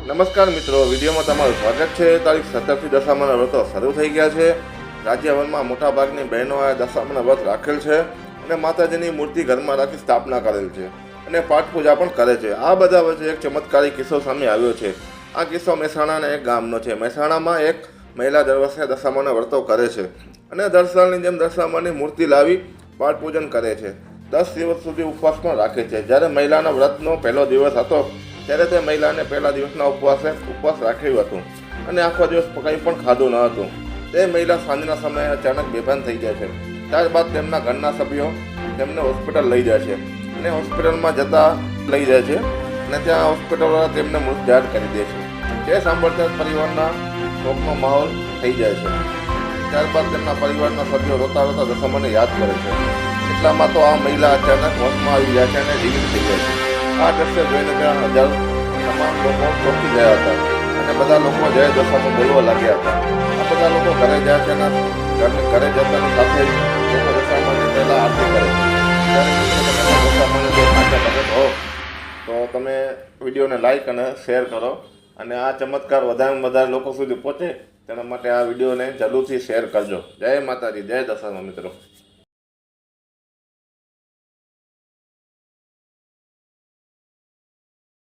નમસ્કાર મિત્રો, વિડીયોમાં તમારું સ્વાગત છે। તારીખ 17થી દશામાના વ્રતો શરૂ થઈ ગયા છે। રાજ્યભરમાં મોટાભાગની બહેનો આ દશામાના વ્રત રાખેલ છે અને માતાજીની મૂર્તિ ઘરમાં રાખી સ્થાપના કરેલ છે અને પાઠ પૂજા પણ કરે છે। આ બધા વચ્ચે એક ચમત્કારી કિસ્સો સામે આવ્યો છે। આ કિસ્સો મહેસાણાના એક ગામનો છે। મહેસાણામાં એક મહિલા દર વર્ષે દશામાના વ્રતો કરે છે અને દર સાલની જેમ દશામાની મૂર્તિ લાવી પાઠ પૂજન કરે છે। 10 દિવસ સુધી ઉપવાસ પણ રાખે છે। જ્યારે મહિલાના વ્રતનો પહેલો દિવસ હતો ત્યારે તે મહિલાને પહેલા દિવસના ઉપવાસ રાખ્યું હતું અને આખો દિવસ કંઈ પણ ખાધું ન હતું। તે મહિલા સાંજના સમયે અચાનક બેભાન થઈ જાય છે। ત્યારબાદ તેમના ઘરના સભ્યો તેમને હોસ્પિટલ લઈ જાય છે અને હોસ્પિટલમાં લઈ જાય છે અને ત્યાં હોસ્પિટલવાળા તેમને મૃત જાહેર કરી દે છે। તે સાંભળતા પરિવારના શોકનો માહોલ થઈ જાય છે। ત્યારબાદ તેમના પરિવારના સભ્યો રોતા રોતા દશામાને યાદ કરે છે। એટલામાં તો આ મહિલા અચાનક હોશમાં આવી જાય છે અને જીવિત થઈ જાય છે। આ દ્રશ્ય જોઈને ત્યાં હજાર તમામ લોકો ચોંકી ગયા હતા અને બધા લોકો જય દશામાં બોલવા લાગ્યા હતા। આ બધા લોકો ઘરે જાય છે અને ઘરે જતાની સાથે જ લોકો દશામાની પહેલાં આરતી કરે છે। ત્યારે દશામાને જો સાચા ભગત હો તો તમે વિડીયોને લાઈક અને શેર કરો અને આ ચમત્કાર વધારેમાં વધારે લોકો સુધી પહોંચે તેના માટે આ વિડીયોને જરૂરથી શેર કરજો। જય માતાજી, જય દશામા મિત્રો।